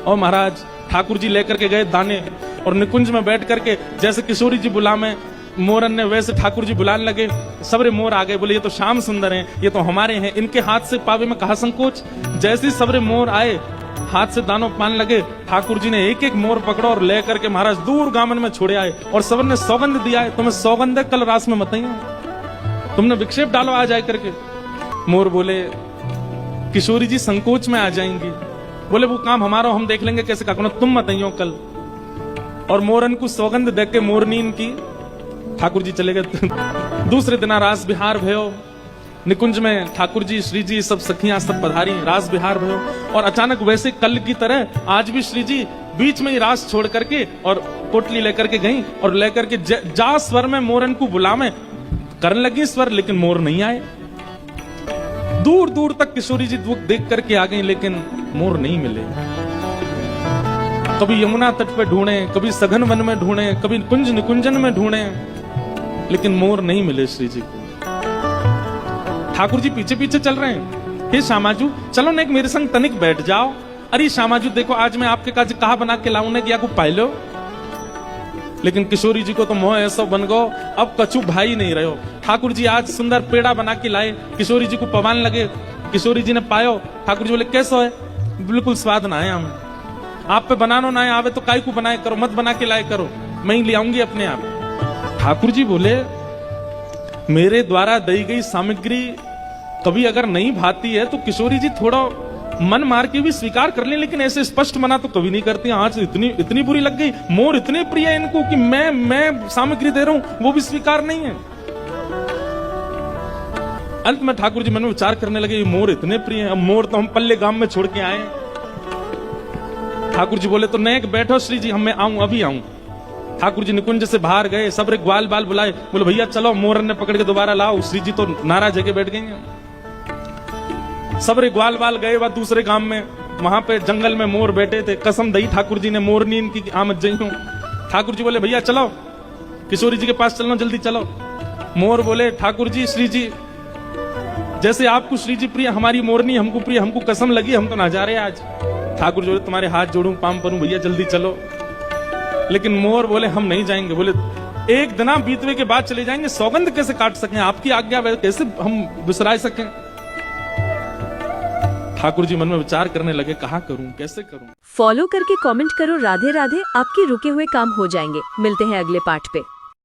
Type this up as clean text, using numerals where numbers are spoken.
और महाराज ठाकुर जी लेकर के गए दाने और निकुंज में बैठ करके जैसे किशोरी जी बुलावे मोरन ने वैसे ठाकुर जी बुलाने लगे। सबरे मोर आ गए, बोले ये तो श्याम सुंदर हैं, ये तो हमारे हैं, इनके हाथ से पावे में कहा संकोच। जैसे सबरे मोर आए हाथ से दानों पाने लगे, ठाकुर जी ने एक एक मोर पकड़ा और ले करके महाराज दूर गामन में छोड़े आए और सबर ने सौगंध दिया है, तुम्हें सौगंध है कल रास में मत तुमने विक्षेप डालो आ जाए करके। मोर बोले किशोरी जी संकोच में आ जाएंगी, बोले वो काम हमारा हम देख लेंगे कैसे का तुम मत कल। और मोरन को सौगंध देख के मोरनीन की ठाकुर जी चले गए। दूसरे दिन रास बिहार भयो, निकुंज में ठाकुर जी श्री जी सब सखियां सब पधारी, रास बिहार भयो। और अचानक वैसे कल की तरह आज भी श्री जी बीच में ही रास छोड़ करके और पोटली लेकर के गई और लेकर के जा स्वर में मोरन को बुलावे करने लगी स्वर, लेकिन मोर नहीं आए। दूर दूर तक किशोरी जी देख करके आ गई, लेकिन मोर नहीं मिले। कभी यमुना तट पे ढूंढे, कभी सघन वन में ढूंढे, कभी कुंज निकुंजन में ढूंढे, लेकिन मोर नहीं मिले श्री जी को। ठाकुर जी पीछे पीछे चल रहे हैं, हे श्यामाजू चलो ना एक मेरे संग तनिक बैठ जाओ। अरे श्यामाजू देखो आज मैं आपके काज कहा बना के लाऊं ने कि आपको पाई लो। लेकिन किशोरी जी को तो मोह ऐसा बन गो, अब कछु भाई नहीं रहो। ठाकुर जी आज सुंदर पेड़ा बना के लाए, किशोरी जी को पवान लगे। किशोरी जी ने पायो, ठाकुर जी बोले कैसा है, बिल्कुल स्वाद ना आए हमें, आप पे बनानो ना आवे तो काय को बनाए करो, मत बना के लाए करो, मैं ही ले आऊंगी अपने आप। ठाकुर जी बोले मेरे द्वारा दी गई सामग्री कभी अगर नहीं भाती है तो किशोरी जी थोड़ा मन मार के भी स्वीकार कर ले, लेकिन ऐसे स्पष्ट मना तो कभी नहीं करती। आज इतनी बुरी लग गई, मोर इतने प्रिय है इनको कि मैं सामग्री दे रहा हूं वो भी स्वीकार नहीं है। अंत में ठाकुर जी मन में विचार करने लगे मोर इतने प्रिय है, अब मोर तो हम पल्ले गांव में छोड़ के आए। ठाकुर जी बोले तो नेक बैठो श्री जी, मैं आऊं अभी आऊं। ठाकुर जी निकुंज से बाहर गए, सबरे ग्वाल बाल बुलाए, बोले भैया चलो मोरन ने पकड़ के दोबारा लाओ। श्री जी तो नाराज होके बैठ गई। सबरे ग्वाल बाल गए वह दूसरे गांव में, वहां पे जंगल में मोर बैठे थे। कसम दई ठाकुर जी ने मोरनी इनकी आमद जई हूं। ठाकुर जी बोले भैया चलो किशोरी जी के पास चलो, जल्दी चलो। मोर बोले ठाकुर जी श्री जी जैसे आपको श्री जी प्रिय हमारी मोरनी हमको प्रिय, हमको कसम लगी हम तो ना जा रहे आज। ठाकुर जी बोले तुम्हारे हाथ जोड़ूं पाम परूं भैया जल्दी चलो। लेकिन मोर बोले हम नहीं जाएंगे, बोले एक दिन बीतवे के बाद चले जाएंगे, सौगंध कैसे काट सकें, आपकी आज्ञा कैसे हम विसरा सकें। ठाकुर जी मन में विचार करने लगे कहा करूं कैसे करूं। फॉलो करके कमेंट करो राधे राधे, आपके रुके हुए काम हो जाएंगे। मिलते हैं अगले पार्ट पे।